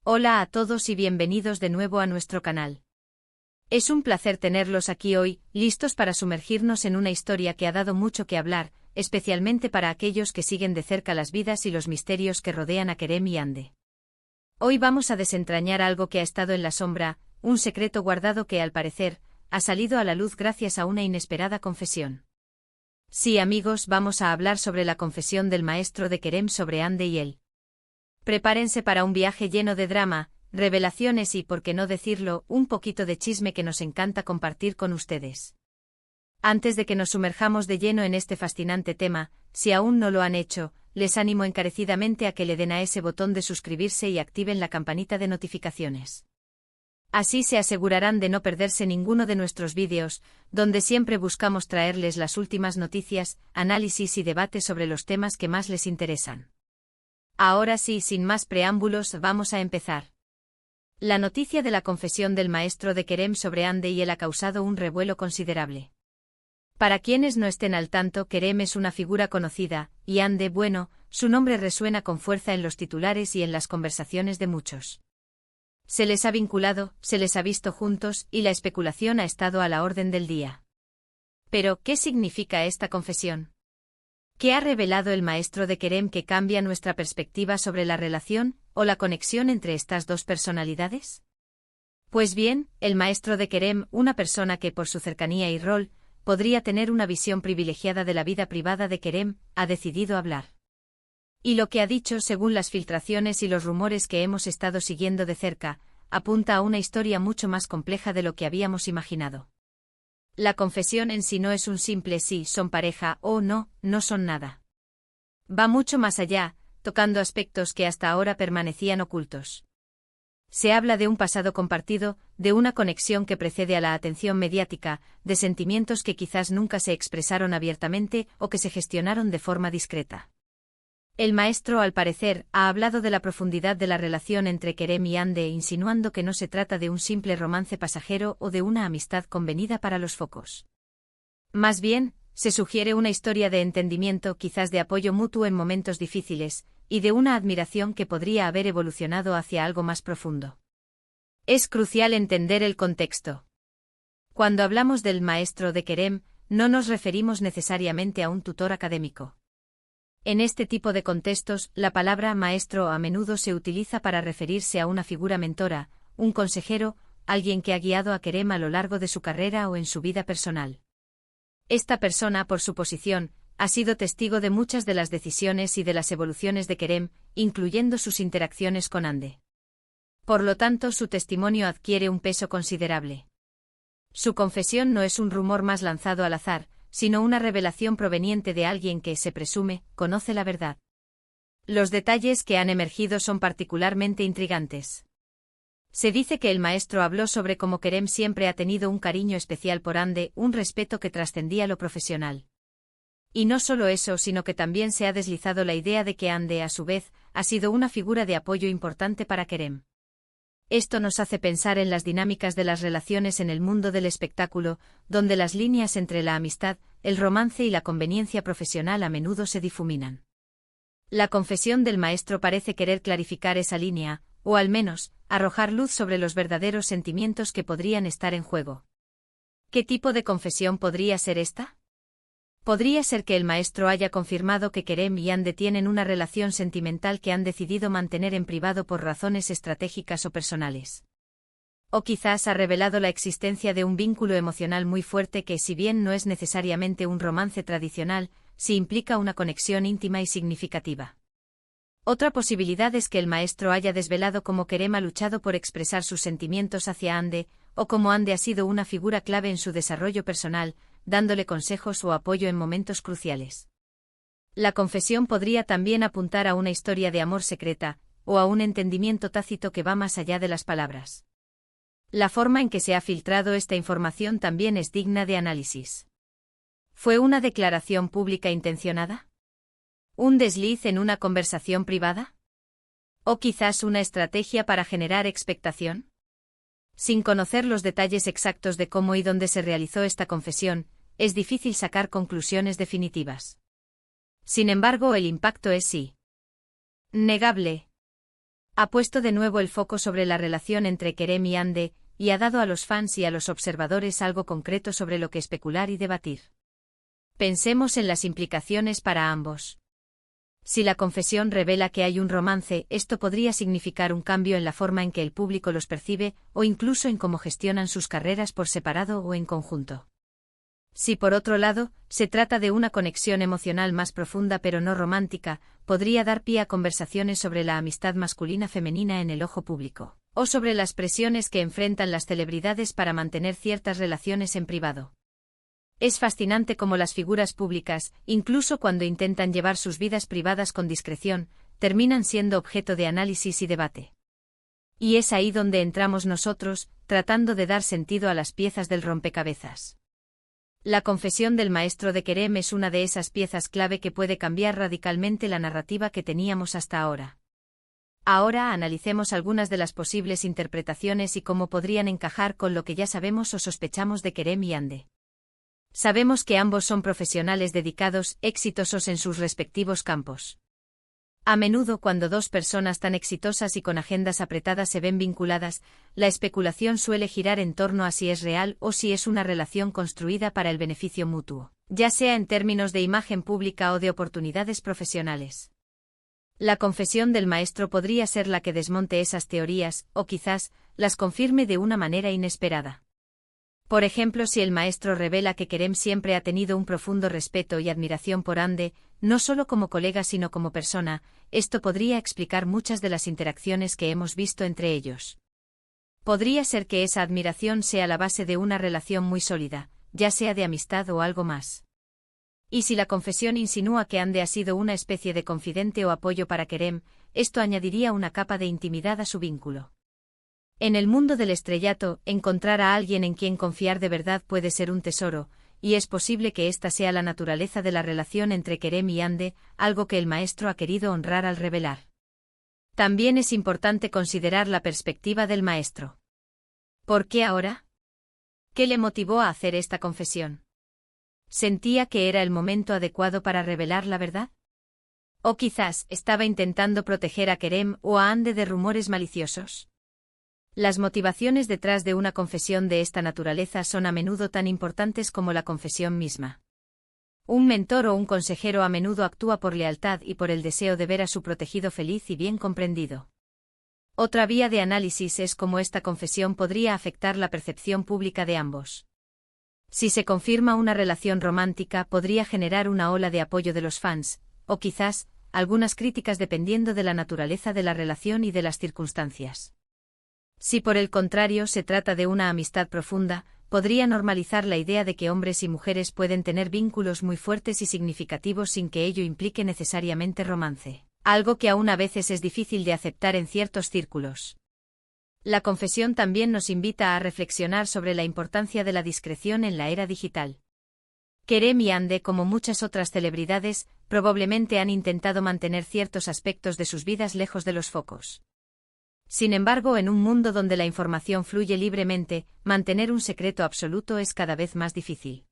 Hola a todos y bienvenidos de nuevo a nuestro canal. Es un placer tenerlos aquí hoy, listos para sumergirnos en una historia que ha dado mucho que hablar, especialmente para aquellos que siguen de cerca las vidas y los misterios que rodean a Kerem y Hande. Hoy vamos a desentrañar algo que ha estado en la sombra, un secreto guardado que, al parecer, ha salido a la luz gracias a una inesperada confesión. Sí, amigos, vamos a hablar sobre la confesión del maestro de Kerem sobre Hande y él. Prepárense para un viaje lleno de drama, revelaciones y, por qué no decirlo, un poquito de chisme que nos encanta compartir con ustedes. Antes de que nos sumerjamos de lleno en este fascinante tema, si aún no lo han hecho, les animo encarecidamente a que le den a ese botón de suscribirse y activen la campanita de notificaciones. Así se asegurarán de no perderse ninguno de nuestros vídeos, donde siempre buscamos traerles las últimas noticias, análisis y debates sobre los temas que más les interesan. Ahora sí, sin más preámbulos, vamos a empezar. La noticia de la confesión del maestro de Kerem sobre Hande y él ha causado un revuelo considerable. Para quienes no estén al tanto, Kerem es una figura conocida, y Hande, bueno, su nombre resuena con fuerza en los titulares y en las conversaciones de muchos. Se les ha vinculado, se les ha visto juntos, y la especulación ha estado a la orden del día. Pero, ¿qué significa esta confesión? ¿Qué ha revelado el maestro de Kerem que cambia nuestra perspectiva sobre la relación, o la conexión entre estas dos personalidades? Pues bien, el maestro de Kerem, una persona que por su cercanía y rol, podría tener una visión privilegiada de la vida privada de Kerem, ha decidido hablar. Y lo que ha dicho, según las filtraciones y los rumores que hemos estado siguiendo de cerca, apunta a una historia mucho más compleja de lo que habíamos imaginado. La confesión en sí no es un simple sí son pareja o no, no son nada. Va mucho más allá, tocando aspectos que hasta ahora permanecían ocultos. Se habla de un pasado compartido, de una conexión que precede a la atención mediática, de sentimientos que quizás nunca se expresaron abiertamente o que se gestionaron de forma discreta. El maestro, al parecer, ha hablado de la profundidad de la relación entre Kerem y Hande, insinuando que no se trata de un simple romance pasajero o de una amistad convenida para los focos. Más bien, se sugiere una historia de entendimiento, quizás de apoyo mutuo en momentos difíciles, y de una admiración que podría haber evolucionado hacia algo más profundo. Es crucial entender el contexto. Cuando hablamos del maestro de Kerem, no nos referimos necesariamente a un tutor académico. En este tipo de contextos, la palabra maestro a menudo se utiliza para referirse a una figura mentora, un consejero, alguien que ha guiado a Kerem a lo largo de su carrera o en su vida personal. Esta persona, por su posición, ha sido testigo de muchas de las decisiones y de las evoluciones de Kerem, incluyendo sus interacciones con Hande. Por lo tanto, su testimonio adquiere un peso considerable. Su confesión no es un rumor más lanzado al azar, sino una revelación proveniente de alguien que, se presume, conoce la verdad. Los detalles que han emergido son particularmente intrigantes. Se dice que el maestro habló sobre cómo Kerem siempre ha tenido un cariño especial por Hande, un respeto que trascendía lo profesional. Y no solo eso, sino que también se ha deslizado la idea de que Hande, a su vez, ha sido una figura de apoyo importante para Kerem. Esto nos hace pensar en las dinámicas de las relaciones en el mundo del espectáculo, donde las líneas entre la amistad, el romance y la conveniencia profesional a menudo se difuminan. La confesión del maestro parece querer clarificar esa línea, o al menos, arrojar luz sobre los verdaderos sentimientos que podrían estar en juego. ¿Qué tipo de confesión podría ser esta? Podría ser que el maestro haya confirmado que Kerem y Hande tienen una relación sentimental que han decidido mantener en privado por razones estratégicas o personales. O quizás ha revelado la existencia de un vínculo emocional muy fuerte que, si bien no es necesariamente un romance tradicional, sí implica una conexión íntima y significativa. Otra posibilidad es que el maestro haya desvelado cómo Kerem ha luchado por expresar sus sentimientos hacia Hande, o cómo Hande ha sido una figura clave en su desarrollo personal, dándole consejos o apoyo en momentos cruciales. La confesión podría también apuntar a una historia de amor secreta, o a un entendimiento tácito que va más allá de las palabras. La forma en que se ha filtrado esta información también es digna de análisis. ¿Fue una declaración pública intencionada? ¿Un desliz en una conversación privada? ¿O quizás una estrategia para generar expectación? Sin conocer los detalles exactos de cómo y dónde se realizó esta confesión, es difícil sacar conclusiones definitivas. Sin embargo, el impacto es sí negable. Ha puesto de nuevo el foco sobre la relación entre Kerem y Hande, y ha dado a los fans y a los observadores algo concreto sobre lo que especular y debatir. Pensemos en las implicaciones para ambos. Si la confesión revela que hay un romance, esto podría significar un cambio en la forma en que el público los percibe, o incluso en cómo gestionan sus carreras por separado o en conjunto. Si por otro lado, se trata de una conexión emocional más profunda pero no romántica, podría dar pie a conversaciones sobre la amistad masculina-femenina en el ojo público, o sobre las presiones que enfrentan las celebridades para mantener ciertas relaciones en privado. Es fascinante cómo las figuras públicas, incluso cuando intentan llevar sus vidas privadas con discreción, terminan siendo objeto de análisis y debate. Y es ahí donde entramos nosotros, tratando de dar sentido a las piezas del rompecabezas. La confesión del maestro de Kerem es una de esas piezas clave que puede cambiar radicalmente la narrativa que teníamos hasta ahora. Ahora analicemos algunas de las posibles interpretaciones y cómo podrían encajar con lo que ya sabemos o sospechamos de Kerem y Hande. Sabemos que ambos son profesionales dedicados, exitosos en sus respectivos campos. A menudo cuando dos personas tan exitosas y con agendas apretadas se ven vinculadas, la especulación suele girar en torno a si es real o si es una relación construida para el beneficio mutuo, ya sea en términos de imagen pública o de oportunidades profesionales. La confesión del maestro podría ser la que desmonte esas teorías, o quizás, las confirme de una manera inesperada. Por ejemplo, si el maestro revela que Kerem siempre ha tenido un profundo respeto y admiración por Hande, no solo como colega sino como persona, esto podría explicar muchas de las interacciones que hemos visto entre ellos. Podría ser que esa admiración sea la base de una relación muy sólida, ya sea de amistad o algo más. Y si la confesión insinúa que Hande ha sido una especie de confidente o apoyo para Kerem, esto añadiría una capa de intimidad a su vínculo. En el mundo del estrellato, encontrar a alguien en quien confiar de verdad puede ser un tesoro, y es posible que esta sea la naturaleza de la relación entre Kerem y Hande, algo que el maestro ha querido honrar al revelar. También es importante considerar la perspectiva del maestro. ¿Por qué ahora? ¿Qué le motivó a hacer esta confesión? ¿Sentía que era el momento adecuado para revelar la verdad? ¿O quizás estaba intentando proteger a Kerem o a Hande de rumores maliciosos? Las motivaciones detrás de una confesión de esta naturaleza son a menudo tan importantes como la confesión misma. Un mentor o un consejero a menudo actúa por lealtad y por el deseo de ver a su protegido feliz y bien comprendido. Otra vía de análisis es cómo esta confesión podría afectar la percepción pública de ambos. Si se confirma una relación romántica, podría generar una ola de apoyo de los fans, o quizás, algunas críticas dependiendo de la naturaleza de la relación y de las circunstancias. Si por el contrario se trata de una amistad profunda, podría normalizar la idea de que hombres y mujeres pueden tener vínculos muy fuertes y significativos sin que ello implique necesariamente romance, algo que aún a veces es difícil de aceptar en ciertos círculos. La confesión también nos invita a reflexionar sobre la importancia de la discreción en la era digital. Kerem y Hande, como muchas otras celebridades, probablemente han intentado mantener ciertos aspectos de sus vidas lejos de los focos. Sin embargo, en un mundo donde la información fluye libremente, mantener un secreto absoluto es cada vez más difícil.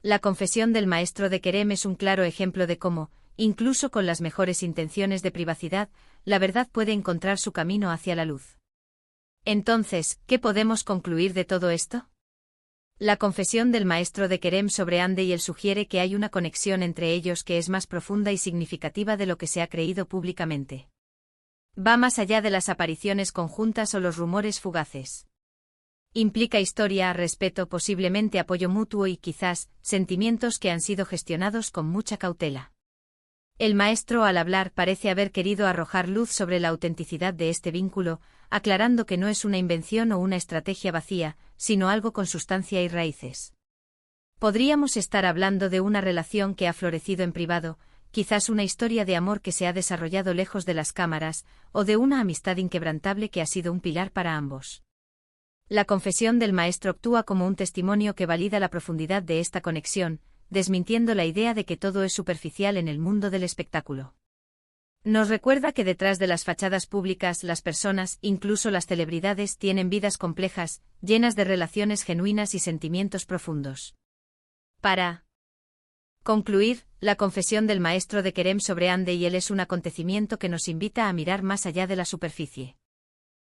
La confesión del maestro de Kerem es un claro ejemplo de cómo, incluso con las mejores intenciones de privacidad, la verdad puede encontrar su camino hacia la luz. Entonces, ¿qué podemos concluir de todo esto? La confesión del maestro de Kerem sobre Hande y él sugiere que hay una conexión entre ellos que es más profunda y significativa de lo que se ha creído públicamente. Va más allá de las apariciones conjuntas o los rumores fugaces. Implica historia, respeto, posiblemente apoyo mutuo y quizás, sentimientos que han sido gestionados con mucha cautela. El maestro al hablar parece haber querido arrojar luz sobre la autenticidad de este vínculo, aclarando que no es una invención o una estrategia vacía, sino algo con sustancia y raíces. Podríamos estar hablando de una relación que ha florecido en privado, quizás una historia de amor que se ha desarrollado lejos de las cámaras, o de una amistad inquebrantable que ha sido un pilar para ambos. La confesión del maestro actúa como un testimonio que valida la profundidad de esta conexión, desmintiendo la idea de que todo es superficial en el mundo del espectáculo. Nos recuerda que detrás de las fachadas públicas las personas, incluso las celebridades, tienen vidas complejas, llenas de relaciones genuinas y sentimientos profundos. Para Concluir, la confesión del maestro de Kerem sobre Ande y él es un acontecimiento que nos invita a mirar más allá de la superficie.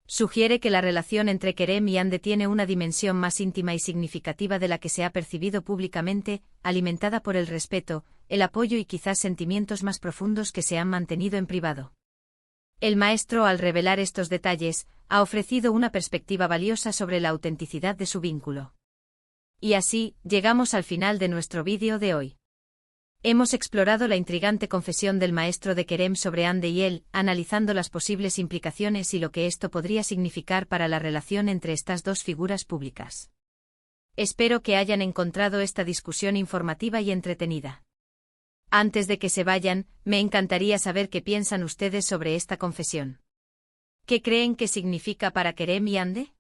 Sugiere que la relación entre Kerem y Ande tiene una dimensión más íntima y significativa de la que se ha percibido públicamente, alimentada por el respeto, el apoyo y quizás sentimientos más profundos que se han mantenido en privado. El maestro, al revelar estos detalles, ha ofrecido una perspectiva valiosa sobre la autenticidad de su vínculo. Y así, llegamos al final de nuestro vídeo de hoy. Hemos explorado la intrigante confesión del maestro de Kerem sobre Ande y él, analizando las posibles implicaciones y lo que esto podría significar para la relación entre estas dos figuras públicas. Espero que hayan encontrado esta discusión informativa y entretenida. Antes de que se vayan, me encantaría saber qué piensan ustedes sobre esta confesión. ¿Qué creen que significa para Kerem y Ande?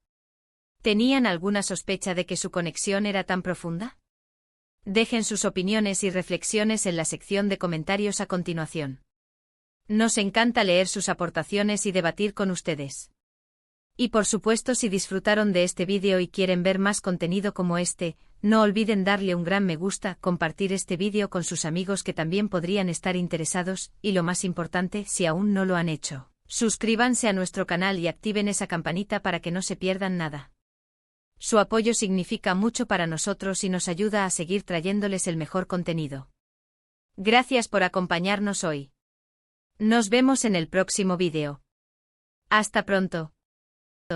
¿Tenían alguna sospecha de que su conexión era tan profunda? Dejen sus opiniones y reflexiones en la sección de comentarios a continuación. Nos encanta leer sus aportaciones y debatir con ustedes. Y por supuesto, si disfrutaron de este vídeo y quieren ver más contenido como este, no olviden darle un gran me gusta, compartir este vídeo con sus amigos que también podrían estar interesados, y lo más importante, si aún no lo han hecho, suscríbanse a nuestro canal y activen esa campanita para que no se pierdan nada. Su apoyo significa mucho para nosotros y nos ayuda a seguir trayéndoles el mejor contenido. Gracias por acompañarnos hoy. Nos vemos en el próximo vídeo. Hasta pronto.